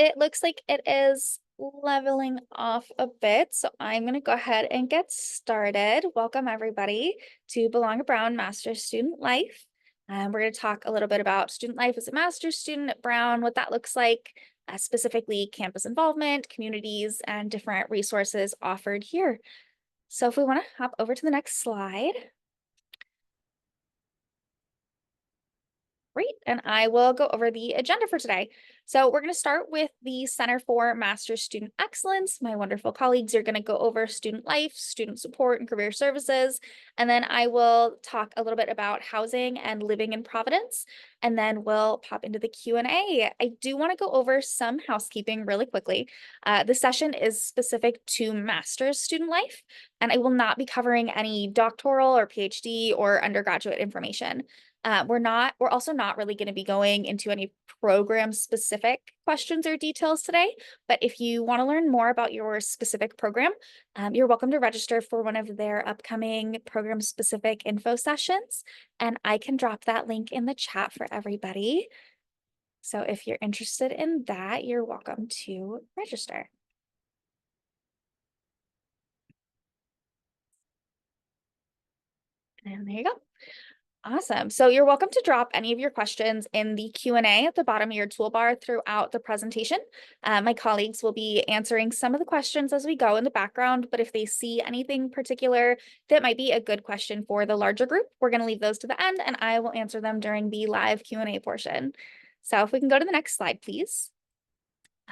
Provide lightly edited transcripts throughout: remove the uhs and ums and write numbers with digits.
it looks like it is leveling off a bit, so I'm going to go ahead and get started. Welcome, everybody, to Belong at Brown Master's Student Life. We're going to talk a little bit about student life as a master's student at Brown, what that looks like, specifically campus involvement, communities, and different resources offered here. So if we want to hop over to the next slide. Great, and I will go over the agenda for today. So we're going to start with the Center for Master's Student Excellence. My wonderful colleagues are going to go over student life, student support, and career services. And then I will talk a little bit about housing and living in Providence. And then we'll pop into the Q&A. I do want to go over some housekeeping really quickly. This session is specific to master's student life, and I will not be covering any doctoral or PhD or undergraduate information. We're also not really going to be going into any program specific questions or details today, but if you want to learn more about your specific program, you're welcome to register for one of their upcoming program specific info sessions, and I can drop that link in the chat for everybody. So if you're interested in that, you're welcome to register. And there you go. Awesome. So you're welcome to drop any of your questions in the Q&A at the bottom of your toolbar throughout the presentation. My colleagues will be answering some of the questions as we go in the background, but if they see anything particular that might be a good question for the larger group, we're going to leave those to the end and I will answer them during the live Q&A portion. So if we can go to the next slide, please.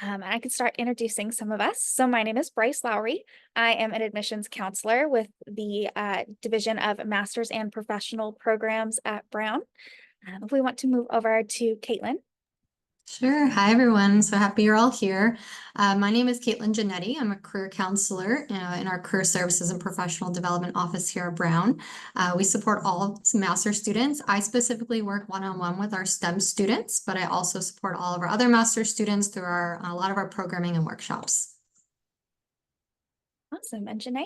And I can start introducing some of us. So my name is Bryce Lowry. I am an admissions counselor with the Division of Masters and Professional Programs at Brown. If we want to move over to Caitlin. Sure. Hi, everyone. So happy you're all here. My name is Caitlin Janetti. I'm a career counselor in our Career Services and Professional Development Office here at Brown. We support all master students. I specifically work one-on-one with our STEM students, but I also support all of our other master students through a lot of our programming and workshops. Awesome. And Janae?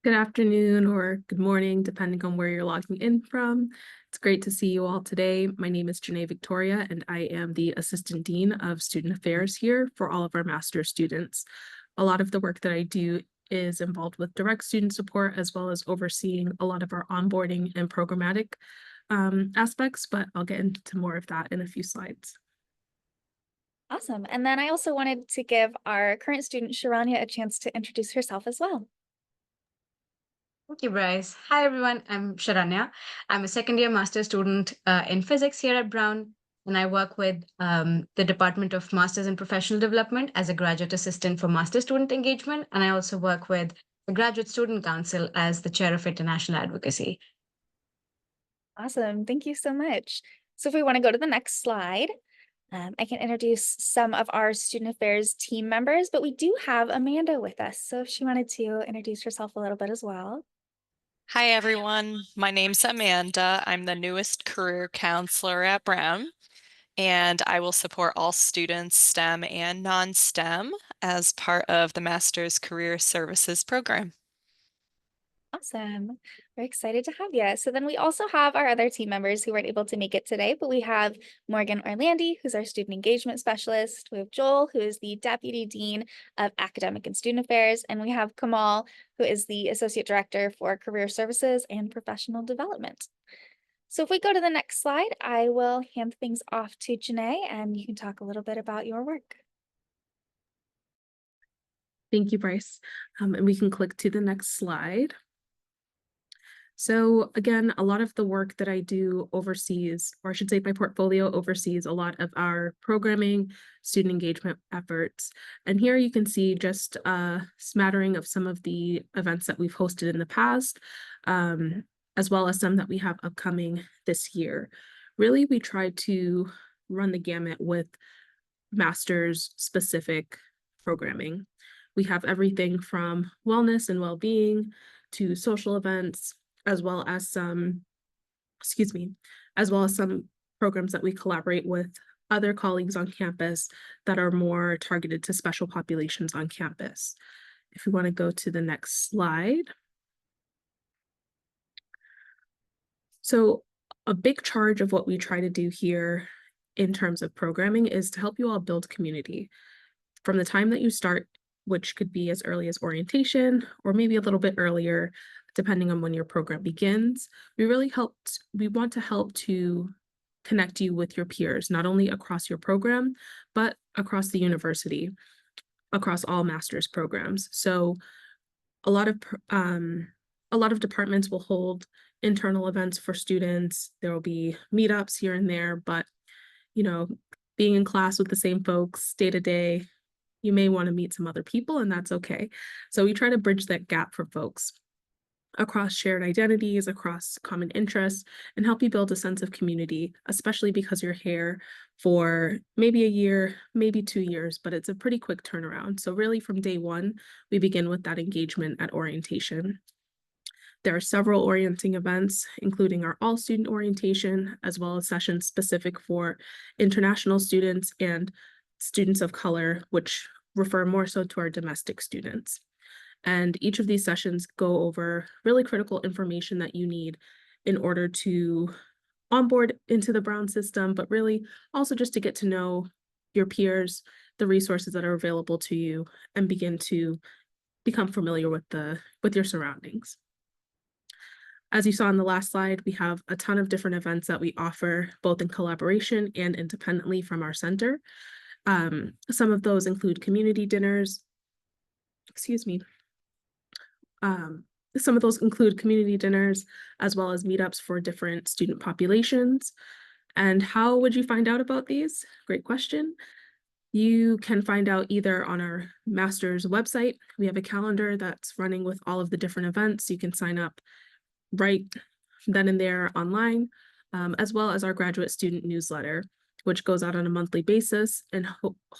Good afternoon or good morning, depending on where you're logging in from. It's great to see you all today. My name is Janae Victoria, and I am the Assistant Dean of Student Affairs here for all of our master's students. A lot of the work that I do is involved with direct student support, as well as overseeing a lot of our onboarding and programmatic aspects, but I'll get into more of that in a few slides. Awesome. And then I also wanted to give our current student, Sharanya, a chance to introduce herself as well. Thank you, Bryce. Hi, everyone. I'm Sharanya. I'm a second-year master's student in physics here at Brown, and I work with the Department of Masters in Professional Development as a graduate assistant for master student engagement, and I also work with the Graduate Student Council as the chair of international advocacy. Awesome. Thank you so much. So if we want to go to the next slide, I can introduce some of our student affairs team members, but we do have Amanda with us. So if she wanted to introduce herself a little bit as well. Hi, everyone. My name's Amanda. I'm the newest career counselor at Brown, and I will support all students, STEM and non-STEM, as part of the Master's Career Services program. Awesome. We're excited to have you. So then we also have our other team members who weren't able to make it today, but we have Morgan Orlandi, who's our student engagement specialist. We have Joel, who is the Deputy Dean of Academic and Student Affairs. And we have Kamal, who is the Associate Director for Career Services and Professional Development. So if we go to the next slide, I will hand things off to Janae and you can talk a little bit about your work. Thank you, Bryce. And we can click to the next slide. So again, a lot of the work that I do oversees, or I should say my portfolio oversees a lot of our programming, student engagement efforts. And here you can see just a smattering of some of the events that we've hosted in the past, as well as some that we have upcoming this year. Really, we try to run the gamut with master's specific programming. We have everything from wellness and well-being to social events, as well as some programs that we collaborate with other colleagues on campus that are more targeted to special populations on campus. If we want to go to the next slide. So a big charge of what we try to do here in terms of programming is to help you all build community. From the time that you start, which could be as early as orientation or maybe a little bit earlier, depending on when your program begins, we want to help to connect you with your peers, not only across your program, but across the university, across all master's programs. So a lot of departments will hold internal events for students. There will be meetups here and there, but being in class with the same folks day to day, you may want to meet some other people, and that's okay. So we try to bridge that gap for folks across shared identities, across common interests, and help you build a sense of community, especially because you're here for maybe a year, maybe 2 years, but it's a pretty quick turnaround. So really from day one, we begin with that engagement at orientation. There are several orienting events, including our all-student orientation, as well as sessions specific for international students and students of color, which refer more so to our domestic students. And each of these sessions go over really critical information that you need in order to onboard into the Brown system, but really also just to get to know your peers, the resources that are available to you, and begin to become familiar with your surroundings. As you saw in the last slide, we have a ton of different events that we offer, both in collaboration and independently from our center. Some of those include community dinners. Some of those include community dinners, as well as meetups for different student populations. And how would you find out about these? Great question. You can find out either on our master's website. We have a calendar that's running with all of the different events. You can sign up right then and there online, as well as our graduate student newsletter, which goes out on a monthly basis and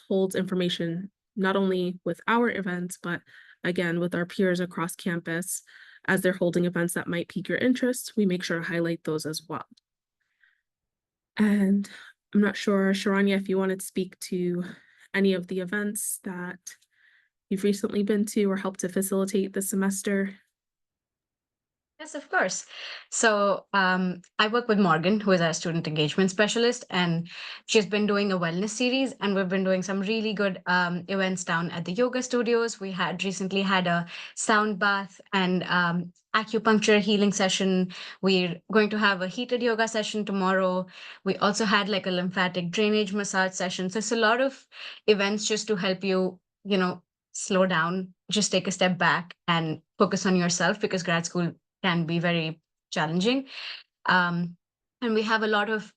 holds information not only with our events, but again, with our peers across campus. As they're holding events that might pique your interest, we make sure to highlight those as well. And I'm not sure, Sharanya, if you wanted to speak to any of the events that you've recently been to or helped to facilitate this semester. Yes, of course. So I work with Morgan, who is our student engagement specialist, and she's been doing a wellness series, and we've been doing some really good events down at the yoga studios. We had recently had a sound bath and acupuncture healing session. We're going to have a heated yoga session tomorrow. We also had like a lymphatic drainage massage session. So it's a lot of events just to help you, slow down, just take a step back and focus on yourself, because grad school can be very challenging. And we have a lot of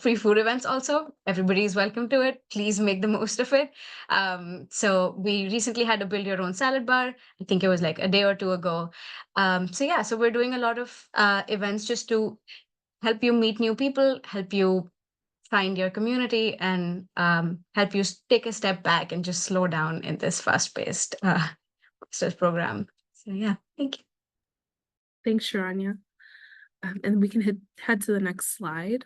free food events also. Everybody is welcome to it. Please make the most of it. So we recently had a build your own salad bar. I think it was like a day or two ago. So we're doing a lot of events just to help you meet new people, help you find your community, and help you take a step back and just slow down in this fast-paced master's program. So yeah, thank you. Thanks, Sharanya. And we can head to the next slide.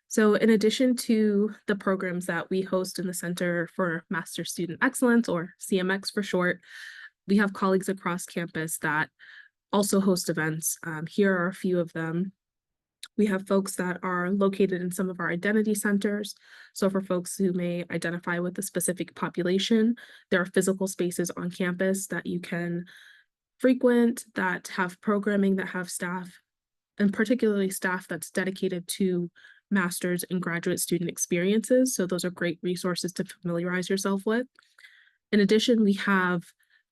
So in addition to the programs that we host in the Center for Master Student Excellence, or CMX for short, we have colleagues across campus that also host events. Here are a few of them. We have folks that are located in some of our identity centers. So for folks who may identify with a specific population, there are physical spaces on campus that you can frequent, that have programming, that have staff, and particularly staff that's dedicated to master's and graduate student experiences. So those are great resources to familiarize yourself with. In addition, we have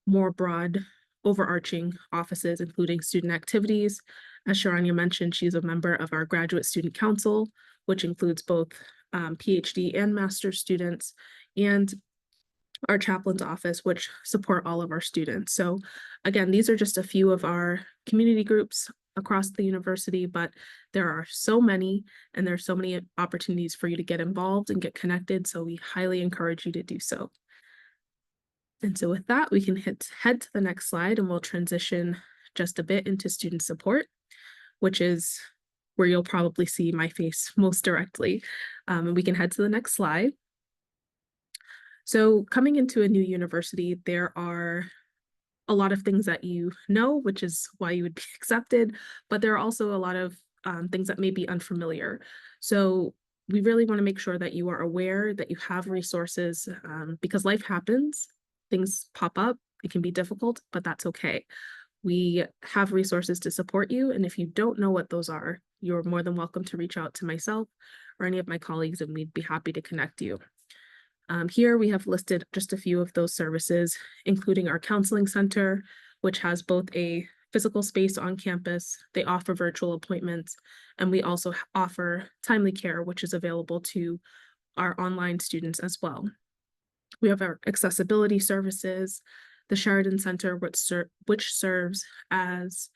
more broad overarching offices, including student activities. As Sharanya mentioned, she's a member of our Graduate Student Council, which includes both PhD and master's students, and our chaplain's office, which support all of our students. So again, these are just a few of our community groups across the university, but there are so many, and there are so many opportunities for you to get involved and get connected. So we highly encourage you to do so. And so with that, we can head to the next slide, and we'll transition just a bit into student support, which is where you'll probably see my face most directly. And we can head to the next slide. So coming into a new university, there are a lot of things that you know, which is why you would be accepted, but there are also a lot of things that may be unfamiliar. So we really want to make sure that you are aware that you have resources, because life happens, things pop up, it can be difficult, but that's okay. We have resources to support you, and if you don't know what those are, you're more than welcome to reach out to myself or any of my colleagues, and we'd be happy to connect you. Here we have listed just a few of those services, including our counseling center, which has both a physical space on campus. They offer virtual appointments, and we also offer timely care, which is available to our online students as well. We have our accessibility services, the Sheridan Center, which serves as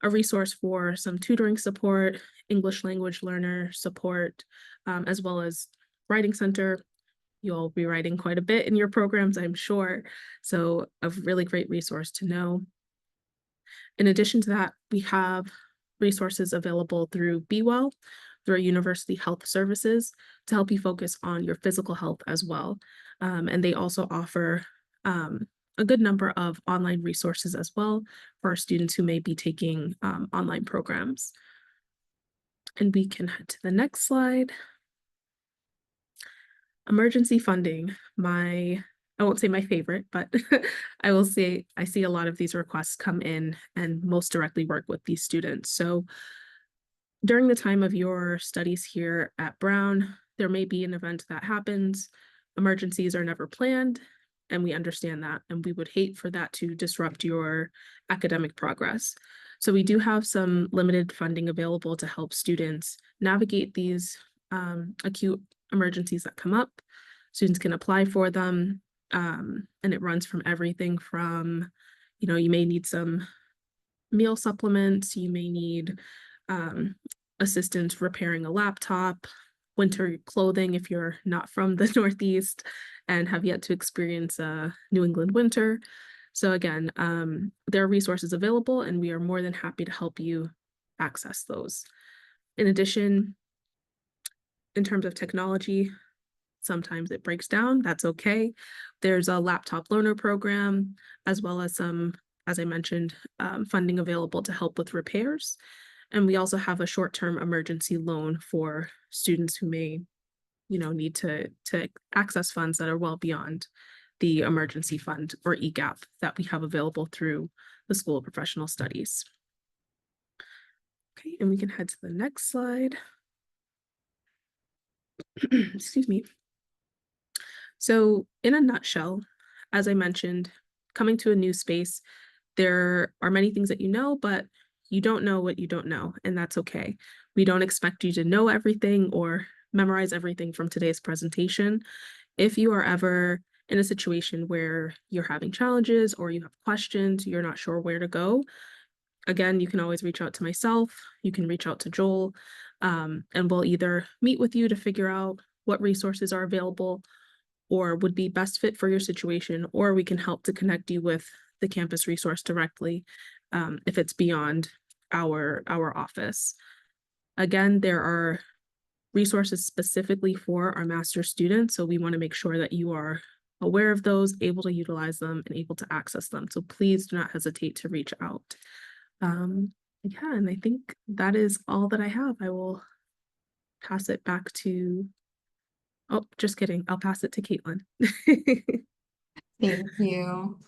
a resource for some tutoring support, English language learner support, as well as Writing Center. You'll be writing quite a bit in your programs, I'm sure. So a really great resource to know. In addition to that, we have resources available through BeWell, through our University Health Services, to help you focus on your physical health as well. And they also offer a good number of online resources as well for our students who may be taking online programs. And we can head to the next slide. Emergency funding, I won't say my favorite, but I will say I see a lot of these requests come in and most directly work with these students. So during the time of your studies here at Brown, there may be an event that happens. Emergencies are never planned, and we understand that, and we would hate for that to disrupt your academic progress. So we do have some limited funding available to help students navigate these acute emergencies that come up. Students can apply for them, and it runs from everything from, you may need some meal supplements, you may need assistance repairing a laptop, winter clothing if you're not from the Northeast and have yet to experience a New England winter. So again, there are resources available, and we are more than happy to help you access those. In addition, in terms of technology, sometimes it breaks down, that's okay. There's a laptop learner program, as well as some, as I mentioned, funding available to help with repairs. And we also have a short-term emergency loan for students who may, need to access funds that are well beyond the emergency fund or EGAP that we have available through the School of Professional Studies. Okay, and we can head to the next slide. Excuse me. So in a nutshell, as I mentioned, coming to a new space, there are many things that you know, but you don't know what you don't know, and that's okay. We don't expect you to know everything or memorize everything from today's presentation. If you are ever in a situation where you're having challenges or you have questions, you're not sure where to go, again, you can always reach out to myself, you can reach out to Joel, and we'll either meet with you to figure out what resources are available or would be best fit for your situation, or we can help to connect you with the campus resource directly if it's beyond our office. Again, there are resources specifically for our master's students, so we want to make sure that you are aware of those, able to utilize them, and able to access them. So please do not hesitate to reach out. Yeah, and I think that is all that I have. I will pass it back to, oh, just kidding. I'll pass it to Caitlin. Thank you.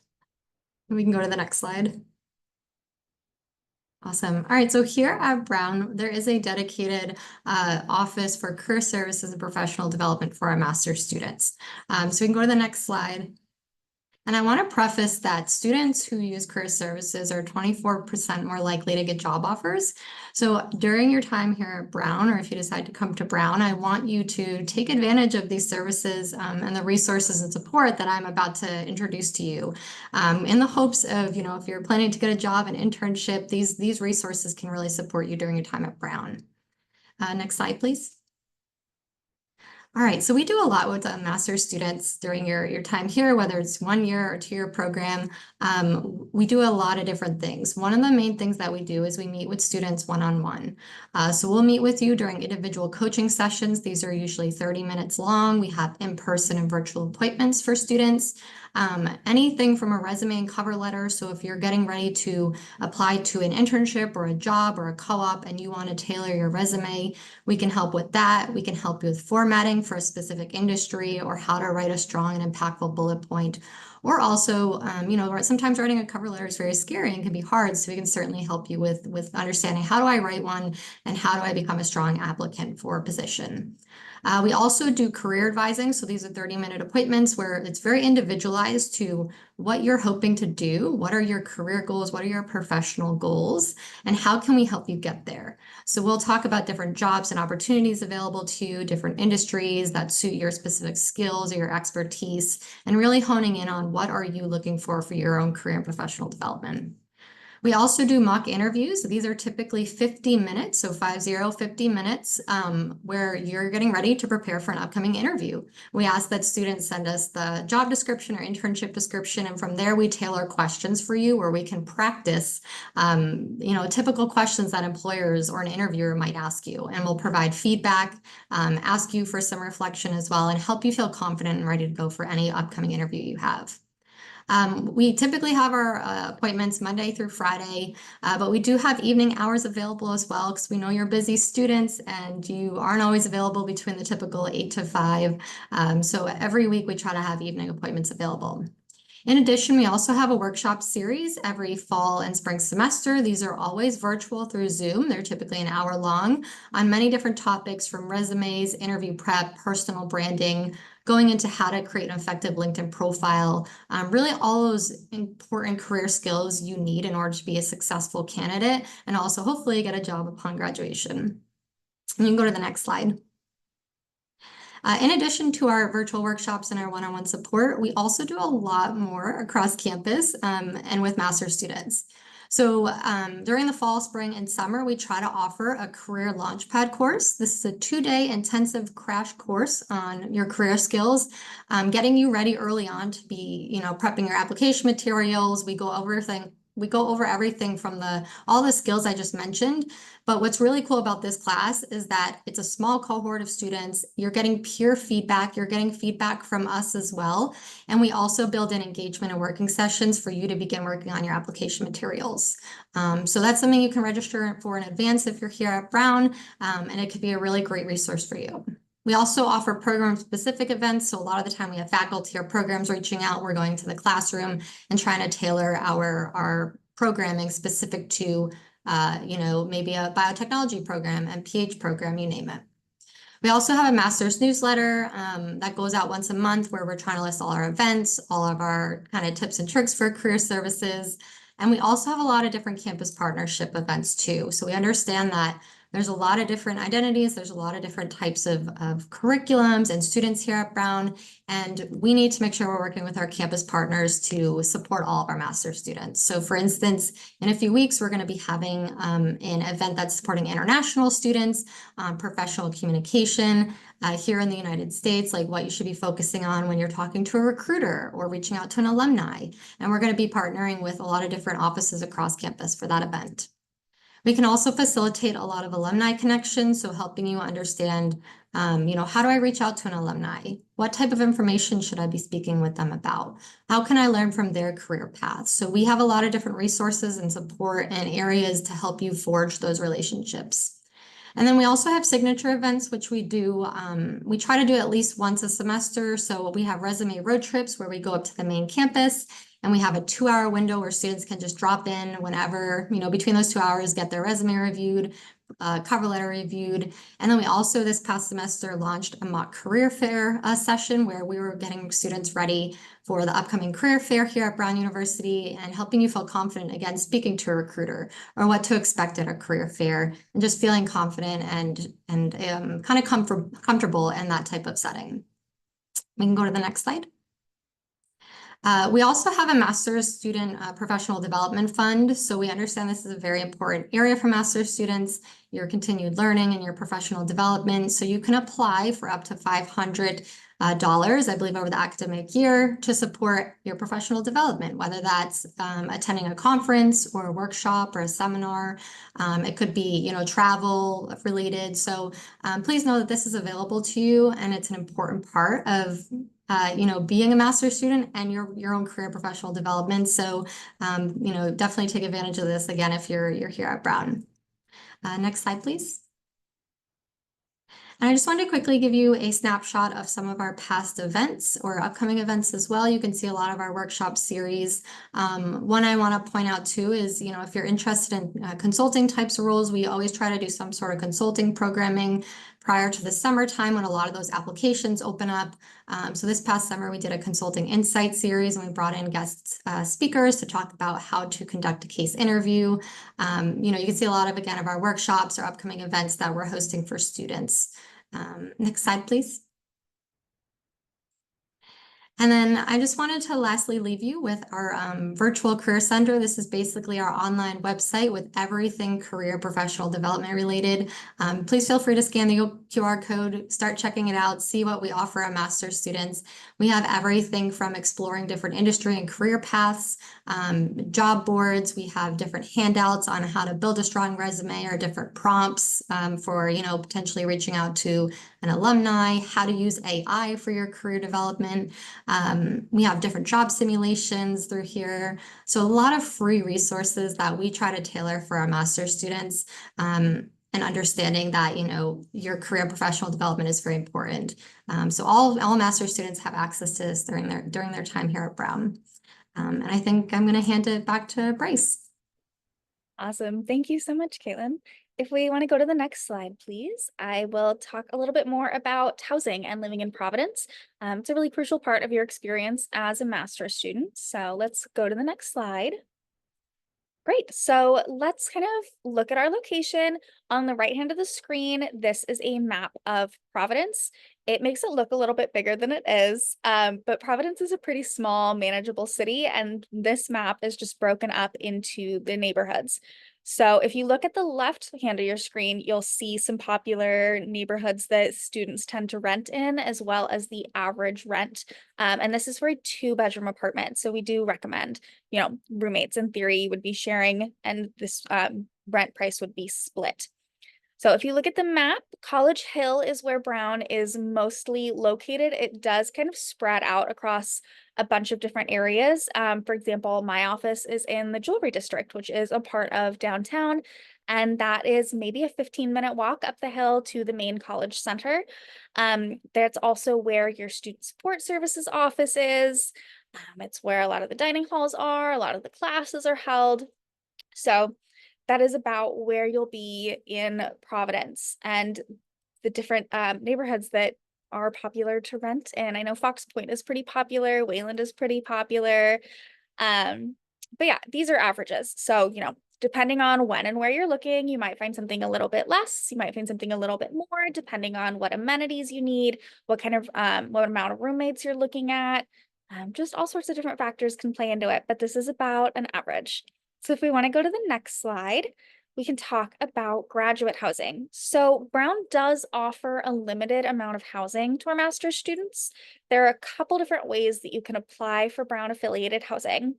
We can go to the next slide. Awesome. All right, so here at Brown, there is a dedicated office for career services and professional development for our master's students. So we can go to the next slide. And I want to preface that students who use career services are 24% more likely to get job offers. So during your time here at Brown, or if you decide to come to Brown, I want you to take advantage of these services and the resources and support that I'm about to introduce to you. In the hopes of, if you're planning to get a job, an internship, these resources can really support you during your time at Brown. Next slide, please. All right, so we do a lot with master's students during your time here, whether it's 1 year or 2-year program. We do a lot of different things. One of the main things that we do is we meet with students one-on-one. So we'll meet with you during individual coaching sessions. These are usually 30 minutes long. We have in-person and virtual appointments for students. Anything from a resume and cover letter. So if you're getting ready to apply to an internship or a job or a co-op and you want to tailor your resume, we can help with that. We can help you with formatting for a specific industry or how to write a strong and impactful bullet point. Or also, sometimes writing a cover letter is very scary and can be hard. So we can certainly help you with understanding how do I write one and how do I become a strong applicant for a position. We also do career advising. So these are 30-minute appointments where it's very individualized to what you're hoping to do. What are your career goals? What are your professional goals? And how can we help you get there? So we'll talk about different jobs and opportunities available to you, different industries that suit your specific skills or your expertise, and really honing in on what are you looking for your own career and professional development. We also do mock interviews. These are typically 50 minutes, so 50 minutes, where you're getting ready to prepare for an upcoming interview. We ask that students send us the job description or internship description, and from there we tailor questions for you where we can practice, typical questions that employers or an interviewer might ask you, and we'll provide feedback, ask you for some reflection as well, and help you feel confident and ready to go for any upcoming interview you have. We typically have our appointments Monday through Friday, but we do have evening hours available as well because we know you're busy students and you aren't always available between the typical 8 to 5. So every week we try to have evening appointments available. In addition, we also have a workshop series every fall and spring semester. These are always virtual through Zoom. They're typically an hour long on many different topics from resumes, interview prep, personal branding, going into how to create an effective LinkedIn profile, really all those important career skills you need in order to be a successful candidate and also hopefully get a job upon graduation. You can go to the next slide. In addition to our virtual workshops and our one-on-one support, we also do a lot more across campus and with master's students. So during the fall, spring, and summer, we try to offer a career launchpad course. This is a 2-day intensive crash course on your career skills, getting you ready early on to be, prepping your application materials. We go over everything from all the skills I just mentioned. But what's really cool about this class is that it's a small cohort of students. You're getting peer feedback. You're getting feedback from us as well. And we also build in engagement and working sessions for you to begin working on your application materials. So that's something you can register for in advance if you're here at Brown, and it could be a really great resource for you. We also offer program-specific events. So a lot of the time we have faculty or programs reaching out. We're going to the classroom and trying to tailor our programming specific to, maybe a biotechnology program, MPH program, you name it. We also have a master's newsletter that goes out once a month where we're trying to list all our events, all of our kind of tips and tricks for career services. And we also have a lot of different campus partnership events too. So we understand that there's a lot of different identities. There's a lot of different types of curriculums and students here at Brown. And we need to make sure we're working with our campus partners to support all of our master's students. So for instance, in a few weeks, we're going to be having an event that's supporting international students, professional communication here in the United States, like what you should be focusing on when you're talking to a recruiter or reaching out to an alumni. And we're going to be partnering with a lot of different offices across campus for that event. We can also facilitate a lot of alumni connections, so helping you understand, how do I reach out to an alumni? What type of information should I be speaking with them about? How can I learn from their career paths? So we have a lot of different resources and support and areas to help you forge those relationships. And then we also have signature events, which we do. We try to do at least once a semester. So we have resume road trips where we go up to the main campus. And we have a 2-hour window where students can just drop in whenever, between those 2 hours, get their resume reviewed, cover letter reviewed. And then we also this past semester launched a mock career fair session where we were getting students ready for the upcoming career fair here at Brown University and helping you feel confident, again, speaking to a recruiter or what to expect at a career fair and just feeling confident and kind of comfortable in that type of setting. We can go to the next slide. We also have a master's student professional development fund. So we understand this is a very important area for master's students, your continued learning and your professional development. So you can apply for up to $500, I believe, over the academic year to support your professional development, whether that's attending a conference or a workshop or a seminar. It could be, travel related. So please know that this is available to you and it's an important part of being a master's student and your own career professional development. So, definitely take advantage of this again if you're here at Brown. Next slide, please. And I just wanted to quickly give you a snapshot of some of our past events or upcoming events as well. You can see a lot of our workshop series. One I want to point out too is, if you're interested in consulting types of roles, we always try to do some sort of consulting programming prior to the summertime when a lot of those applications open up. So this past summer, we did a consulting insight series and we brought in guest speakers to talk about how to conduct a case interview. You can see a lot of our workshops or upcoming events that we're hosting for students. Next slide, please. And then I just wanted to lastly leave you with our virtual career center. This is basically our online website with everything career professional development related. Please feel free to scan the QR code, start checking it out, see what we offer our master's students. We have everything from exploring different industry and career paths, job boards. We have different handouts on how to build a strong resume or different prompts for, potentially reaching out to an alumni, how to use AI for your career development. We have different job simulations through here. So a lot of free resources that we try to tailor for our master's students, and understanding that, your career professional development is very important. So all master's students have access to this during their time here at Brown. And I think I'm going to hand it back to Bryce. Awesome. Thank you so much, Caitlin. If we want to go to the next slide, please, I will talk a little bit more about housing and living in Providence. It's a really crucial part of your experience as a master's student. So let's go to the next slide. Great. So let's kind of look at our location. On the right hand of the screen, this is a map of Providence. It makes it look a little bit bigger than it is, but Providence is a pretty small, manageable city, and this map is just broken up into the neighborhoods. So if you look at the left hand of your screen, you'll see some popular neighborhoods that students tend to rent in, as well as the average rent. And this is for a 2-bedroom apartment. So we do recommend, roommates in theory would be sharing, and this rent price would be split. So if you look at the map, College Hill is where Brown is mostly located. It does kind of spread out across a bunch of different areas. For example, my office is in the Jewelry District, which is a part of downtown. And that is maybe a 15-minute walk up the hill to the main college center. That's also where your student support services office is. It's where a lot of the dining halls are, a lot of the classes are held. So that is about where you'll be in Providence and the different neighborhoods that are popular to rent. And I know Fox Point is pretty popular. Wayland is pretty popular. But yeah, these are averages. So, depending on when and where you're looking, you might find something a little bit less. You might find something a little bit more, depending on what amenities you need, what kind of, what amount of roommates you're looking at. Just all sorts of different factors can play into it, but this is about an average. So if we want to go to the next slide, we can talk about graduate housing. So Brown does offer a limited amount of housing to our master's students. There are a couple different ways that you can apply for Brown affiliated housing.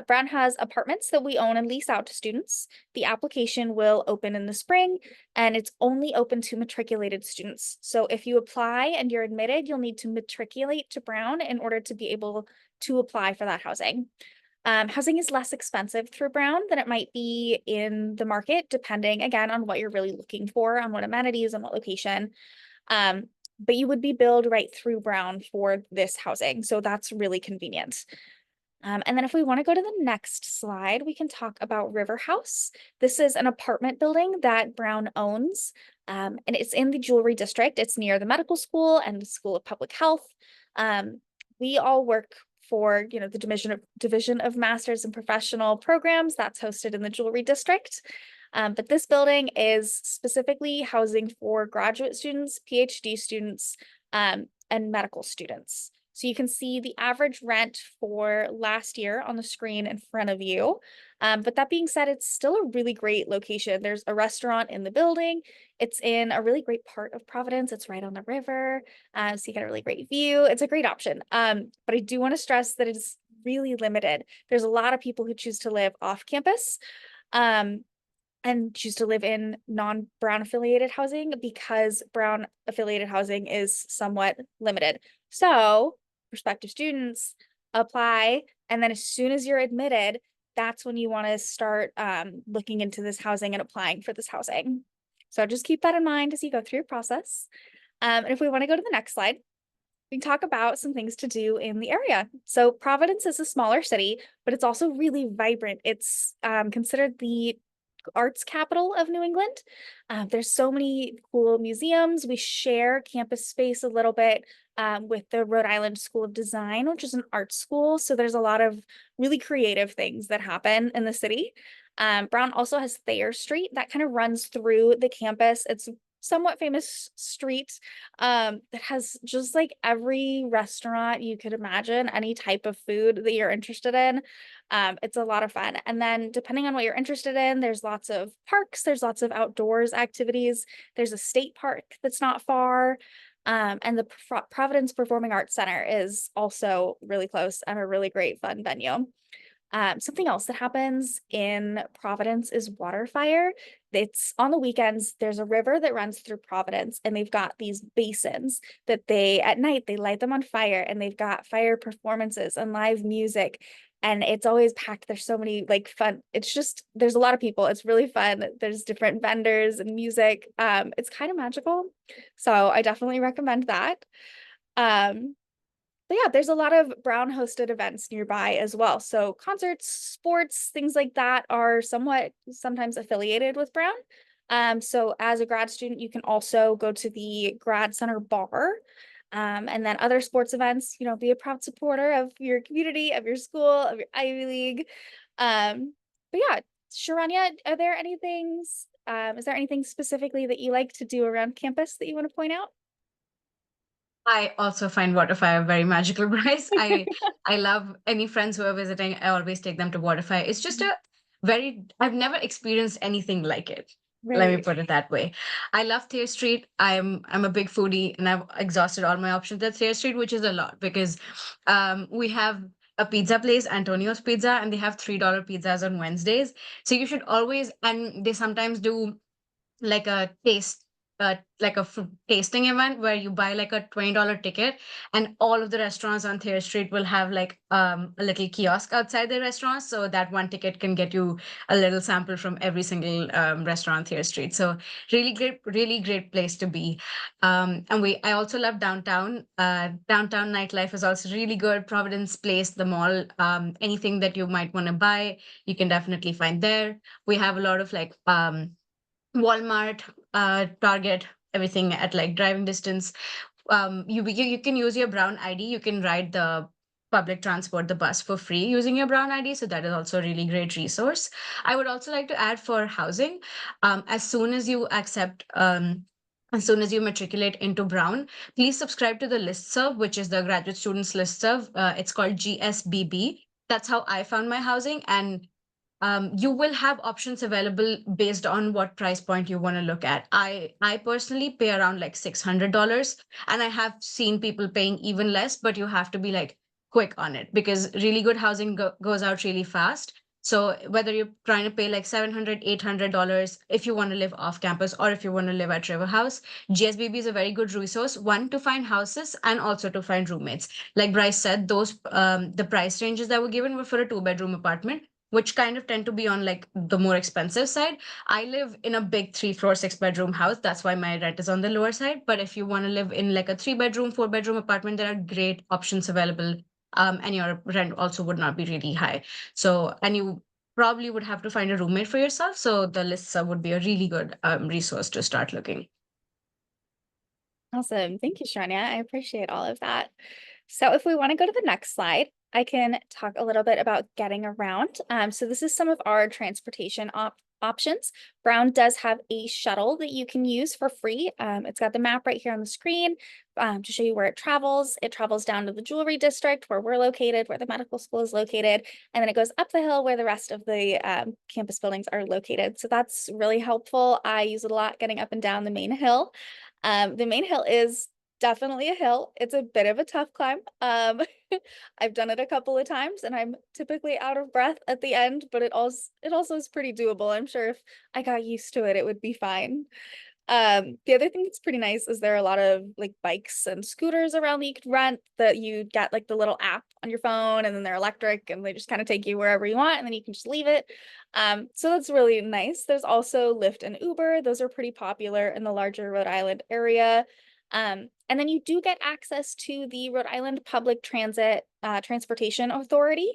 Brown has apartments that we own and lease out to students. The application will open in the spring, and it's only open to matriculated students. So if you apply and you're admitted, you'll need to matriculate to Brown in order to be able to apply for that housing. Housing is less expensive through Brown than it might be in the market, depending again on what you're really looking for, on what amenities and what location. But you would be billed right through Brown for this housing. So that's really convenient. And then if we want to go to the next slide, we can talk about River House. This is an apartment building that Brown owns, and it's in the Jewelry District. It's near the medical school and the School of Public Health. We all work for, the division of Masters and Professional Programs that's hosted in the Jewelry District. But this building is specifically housing for graduate students, PhD students, and medical students. So you can see the average rent for last year on the screen in front of you. But that being said, it's still a really great location. There's a restaurant in the building. It's in a really great part of Providence. It's right on the river. So you get a really great view. It's a great option. But I do want to stress that it's really limited. There's a lot of people who choose to live off campus. And choose to live in non-Brown affiliated housing because Brown affiliated housing is somewhat limited. So prospective students, apply, and then as soon as you're admitted, that's when you want to start looking into this housing and applying for this housing. So just keep that in mind as you go through your process. And if we want to go to the next slide, we can talk about some things to do in the area. So Providence is a smaller city, but it's also really vibrant. It's considered the arts capital of New England. There's so many cool museums. We share campus space a little bit with the Rhode Island School of Design, which is an art school. So there's a lot of really creative things that happen in the city. Brown also has Thayer Street that kind of runs through the campus. It's somewhat famous street that has just like every restaurant you could imagine, any type of food that you're interested in. It's a lot of fun. And then depending on what you're interested in, there's lots of parks, there's lots of outdoors activities. There's a state park that's not far. And the Providence Performing Arts Center is also really close and a really great fun venue. Something else that happens in Providence is water fire. It's on the weekends. There's a river that runs through Providence, and they've got these basins that at night, they light them on fire, and they've got fire performances and live music. And it's always packed. There's so many like fun. There's a lot of people. It's really fun. There's different vendors and music. It's kind of magical. So I definitely recommend that. But yeah, there's a lot of Brown hosted events nearby as well. So concerts, sports, things like that are sometimes affiliated with Brown. So as a grad student, you can also go to the Grad Center bar. And then other sports events, be a proud supporter of your community, of your school, of your Ivy League. But yeah, Sharanya, is there anything specifically that you like to do around campus that you want to point out? I also find Waterfire very magical, Bryce. I love any friends who are visiting. I always take them to Waterfire. It's just I've never experienced anything like it. Let me put it that way. I love Thayer Street. I'm a big foodie, and I've exhausted all my options at Thayer Street, which is a lot because we have a pizza place, Antonio's Pizza, and they have $3 pizzas on Wednesdays. So you should always, and they sometimes do like a tasting event where you buy like a $20 ticket, and all of the restaurants on Thayer Street will have like a little kiosk outside the restaurants, so that one ticket can get you a little sample from every single restaurant on Thayer Street. So really great place to be. And I also love downtown. Downtown nightlife is also really good. Providence Place, the mall, anything that you might want to buy, you can definitely find there. We have a lot of like Walmart, Target, everything at like driving distance. You can use your Brown ID. You can ride the public transport, the bus for free using your Brown ID. So that is also a really great resource. I would also like to add for housing, as soon as you matriculate into Brown, please subscribe to the listserv, which is the graduate students listserv. It's called GSBB. That's how I found my housing, and you will have options available based on what price point you want to look at. I personally pay around like $600, and I have seen people paying even less, but you have to be like quick on it because really good housing goes out really fast. So whether you're trying to pay like $700, $800 if you want to live off campus or if you want to live at River House, GSBB is a very good resource, one, to find houses and also to find roommates. Like Bryce said, those the price ranges that were given were for a 2-bedroom apartment, which kind of tend to be on like the more expensive side. I live in a big 3-floor, 6-bedroom house. That's why my rent is on the lower side. But if you want to live in like a 3-bedroom, 4-bedroom apartment, there are great options available. And your rent also would not be really high. So, and you probably would have to find a roommate for yourself. So the lists would be a really good resource to start looking. Awesome. Thank you, Sharanya. I appreciate all of that. So if we want to go to the next slide, I can talk a little bit about getting around. So this is some of our transportation options. Brown does have a shuttle that you can use for free. It's got the map right here on the screen to show you where it travels. It travels down to the Jewelry District where we're located, where the medical school is located, and then it goes up the hill where the rest of the campus buildings are located. So that's really helpful. I use it a lot getting up and down the main hill. The main hill is definitely a hill. It's a bit of a tough climb. I've done it a couple of times and I'm typically out of breath at the end, but it also is pretty doable. I'm sure if I got used to it, it would be fine. The other thing that's pretty nice is there are a lot of like bikes and scooters around that you could rent, that you get like the little app on your phone, and then they're electric and they just kind of take you wherever you want, and then you can just leave it. So that's really nice. There's also Lyft and Uber. Those are pretty popular in the larger Rhode Island area. And then you do get access to the Rhode Island Public Transit Transportation Authority,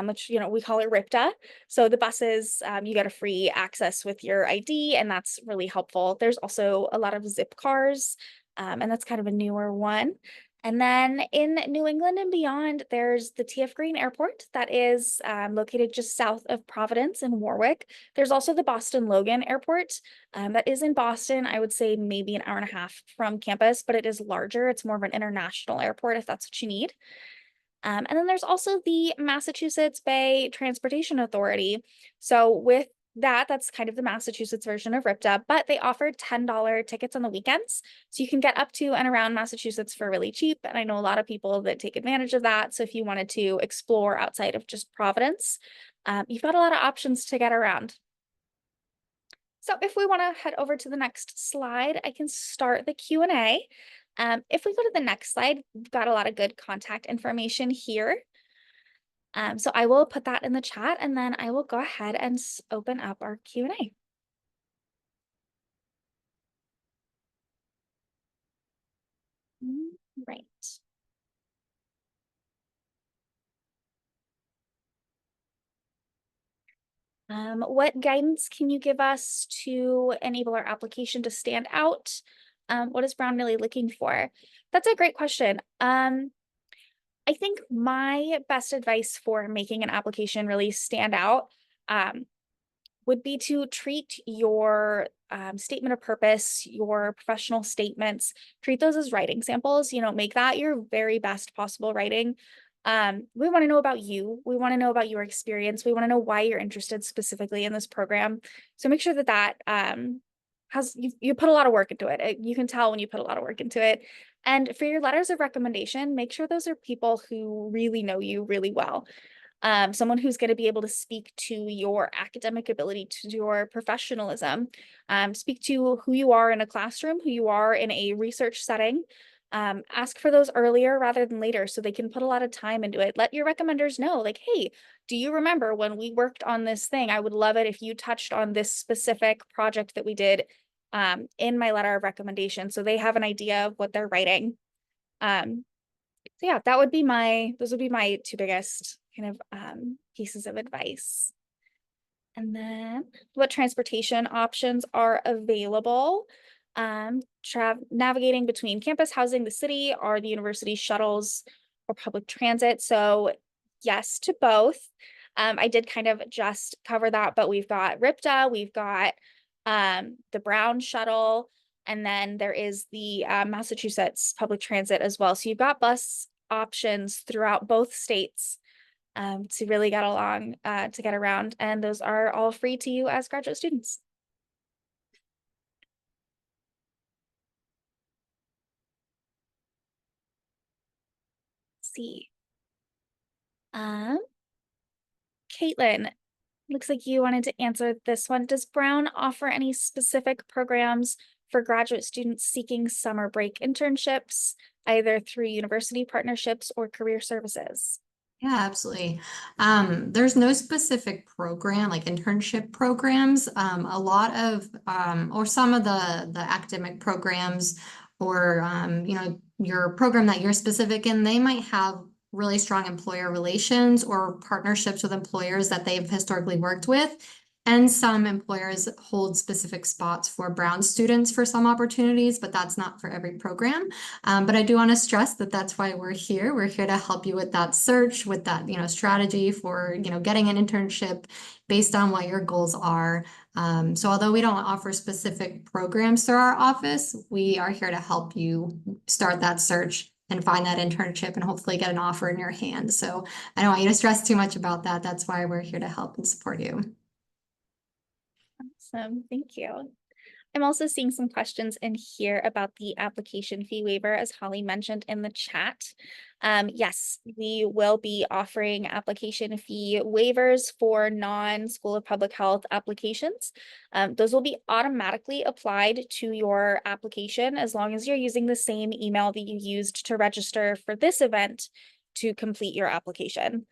which, you know, we call it RIPTA. So the buses, you get a free access with your ID, and that's really helpful. There's also a lot of Zip cars, and that's kind of a newer one. And then in New England and beyond, there's the TF Green Airport that is located just south of Providence in Warwick. There's also the Boston Logan Airport that is in Boston. I would say maybe an hour and a half from campus, but it is larger. It's more of an international airport if that's what you need. And then there's also the Massachusetts Bay Transportation Authority. So with that, that's kind of the Massachusetts version of RIPTA, but they offer $10 tickets on the weekends. So you can get up to and around Massachusetts for really cheap. And I know a lot of people that take advantage of that. So if you wanted to explore outside of just Providence, you've got a lot of options to get around. So if we want to head over to the next slide, I can start the Q&A. If we go to the next slide, we've got a lot of good contact information here. So I will put that in the chat, and then I will go ahead and open up our Q&A. Right. What guidance can you give us to enable our application to stand out? What is Brown really looking for? That's a great question. I think my best advice for making an application really stand out would be to treat your statement of purpose, your professional statements, treat those as writing samples. You know, make that your very best possible writing. We want to know about you. We want to know about your experience. We want to know why you're interested specifically in this program. So make sure that that you put a lot of work into it. You can tell when you put a lot of work into it. And for your letters of recommendation, make sure those are people who really know you really well. Someone who's going to be able to speak to your academic ability, to your professionalism, speak to who you are in a classroom, who you are in a research setting. Ask for those earlier rather than later so they can put a lot of time into it. Let your recommenders know, like, hey, do you remember when we worked on this thing? I would love it if you touched on this specific project that we did in my letter of recommendation, so they have an idea of what they're writing. So yeah, those would be my two biggest kind of pieces of advice. And then what transportation options are available? Navigating between campus housing, the city, or the university shuttles or public transit. So yes to both. I did kind of just cover that, but we've got RIPTA, we've got the Brown shuttle, and then there is the Massachusetts public transit as well. So you've got bus options throughout both states to really get along, to get around, and those are all free to you as graduate students. Let's see. Caitlin, looks like you wanted to answer this one. Does Brown offer any specific programs for graduate students seeking summer break internships, either through university partnerships or career services? Yeah, absolutely. There's no specific program, like internship programs. A lot of, or some of the academic programs, or, you know, your program that you're specific in, they might have really strong employer relations or partnerships with employers that they've historically worked with. And some employers hold specific spots for Brown students for some opportunities, but that's not for every program. But I do want to stress that that's why we're here. We're here to help you with that search, with that, you know, strategy for, you know, getting an internship based on what your goals are. So although we don't offer specific programs through our office, we are here to help you start that search and find that internship and hopefully get an offer in your hand. So I don't want you to stress too much about that. That's why we're here to help and support you. Awesome, thank you. I'm also seeing some questions in here about the application fee waiver, as Holly mentioned in the chat. Yes, we will be offering application fee waivers for non-School of Public Health applications. Those will be automatically applied to your application as long as you're using the same email that you used to register for this event to complete your application.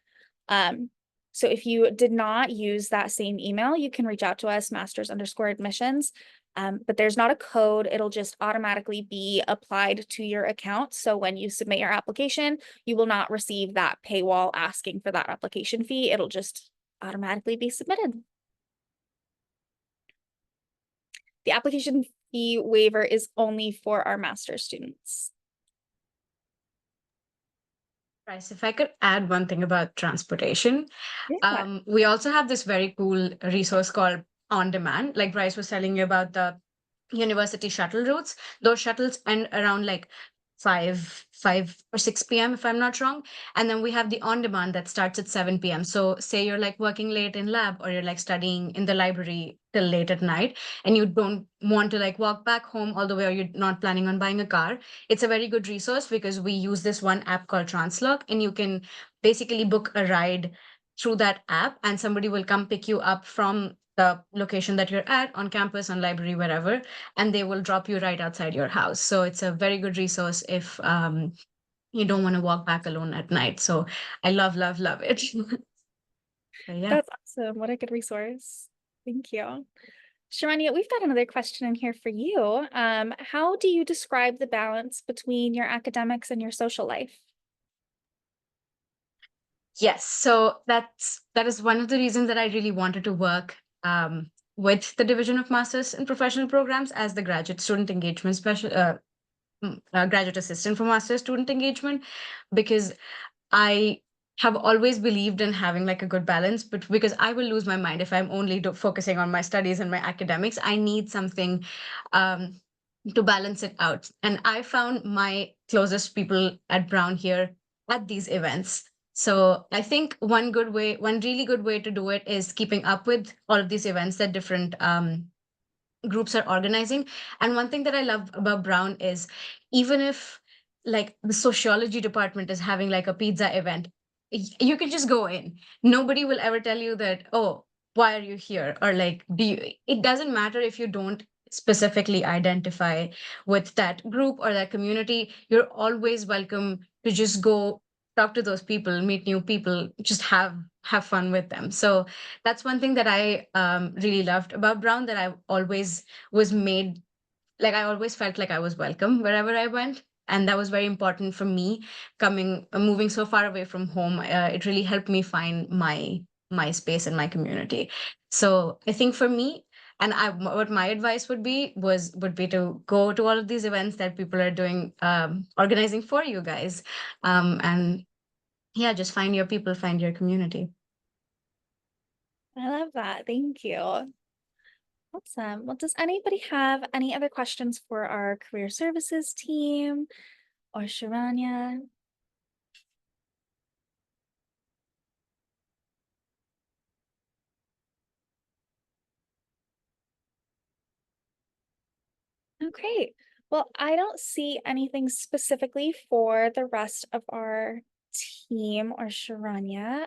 So if you did not use that same email, you can reach out to us, masters_admissions. But there's not a code. It'll just automatically be applied to your account. So when you submit your application, you will not receive that paywall asking for that application fee. It'll just automatically be submitted. The application fee waiver is only for our master's students. Bryce, if I could add one thing about transportation, Yeah. we also have this very cool resource called On Demand. Like Bryce was telling you about the university shuttle routes. Those shuttles end around like 5 or 6 p.m. if I'm not wrong. And then we have the on demand that starts at 7 p.m. So say you're like working late in lab or you're like studying in the library till late at night and you don't want to like walk back home all the way or you're not planning on buying a car. It's a very good resource because we use this one app called Translog and you can basically book a ride through that app and somebody will come pick you up from the location that you're at on campus, on library, wherever, and they will drop you right outside your house. So it's a very good resource if you don't want to walk back alone at night. So I love it. So, yeah. That's awesome. What a good resource. Thank you. Sharanya, we've got another question in here for you. How do you describe the balance between your academics and your social life? Yes, so that is one of the reasons that I really wanted to work with the Division of Masters in Professional Programs as the graduate student engagement graduate assistant for master's student engagement, because I have always believed in having like a good balance, but because I will lose my mind if I'm only focusing on my studies and my academics, I need something to balance it out. And I found my closest people at Brown here at these events. So I think one really good way to do it is keeping up with all of these events that different groups are organizing. And one thing that I love about Brown is even if like the sociology department is having like a pizza event, you can just go in. Nobody will ever tell you that, oh, why are you here? Or like, it doesn't matter if you don't specifically identify with that group or that community. You're always welcome to just go talk to those people, meet new people, just have fun with them. So that's one thing that I really loved about Brown, that I always was made, like I always felt like I was welcome wherever I went. And that was very important for me moving so far away from home. It really helped me find my space and my community. So I think for me, and what my advice would be to go to all of these events that people are doing, organizing for you guys. And yeah, just find your people, find your community. I love that. Thank you. Awesome. Well, does anybody have any other questions for our career services team or Sharanya? Okay. Well, I don't see anything specifically for the rest of our team or Sharanya.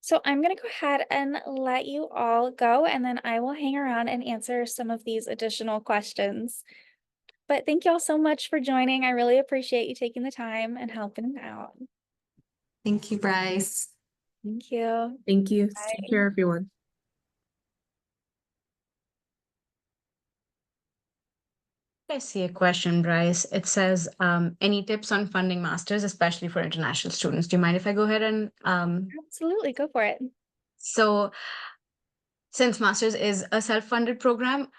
So I'm going to go ahead and let you all go, and then I will hang around and answer some of these additional questions. But thank you all so much for joining. I really appreciate you taking the time and helping out. Thank you, Bryce. Thank you. Thank you. Bye. Take care, everyone. I see a question, Bryce. It says, any tips on funding masters, especially for international students? Do you mind if I go ahead and Absolutely, go for it. So since masters is a self-funded program,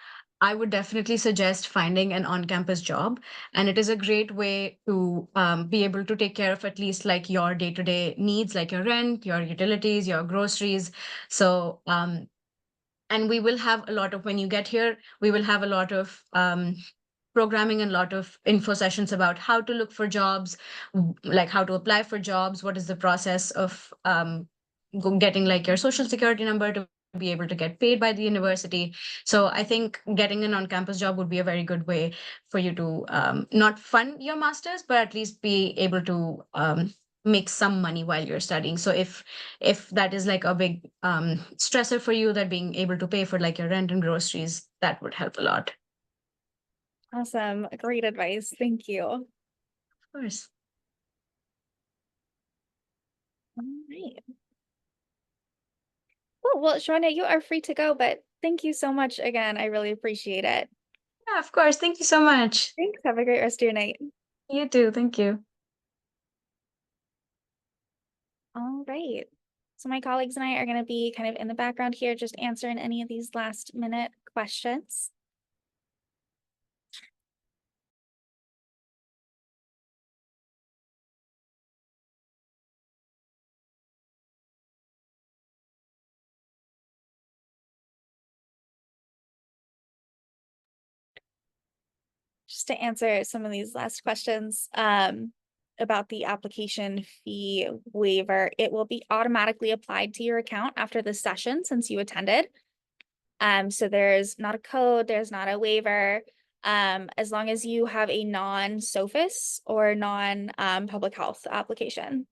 I would definitely suggest finding an on-campus job. And it is a great way to be able to take care of at least like your day-to-day needs, like your rent, your utilities, your groceries. So, and we will have a lot of, when you get here, we will have a lot of programming and a lot of info sessions about how to look for jobs, like how to apply for jobs, what is the process of getting like your social security number to be able to get paid by the university. So I think getting an on-campus job would be a very good way for you to not fund your master's, but at least be able to make some money while you're studying. So if that is like a big stressor for you, that being able to pay for like your rent and groceries, that would help a lot. Awesome. Great advice. Thank you. All Of course. right. Cool. Well, Shawana, you are free to go, but thank you so much again. I really appreciate it. Yeah, of course. Thank you so much. Thanks. Have a great rest of your night. You too. Thank you. All right. So my colleagues and I are going to be kind of in the background here, just answering any of these last minute questions. Just to answer some of these last questions, about the application fee waiver, it will be automatically applied to your account after the session since you attended. So there's not a code, there's not a waiver. As long as you have a non-SOFIS or non-public health application.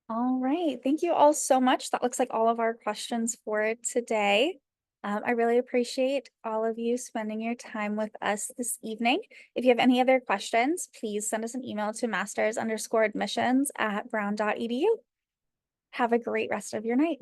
All right. Thank you all so much. That looks like all of our questions for today. I really appreciate all of you spending your time with us this evening. If you have any other questions, please send us an email to masters_admissions@brown.edu. Have a great rest of your night.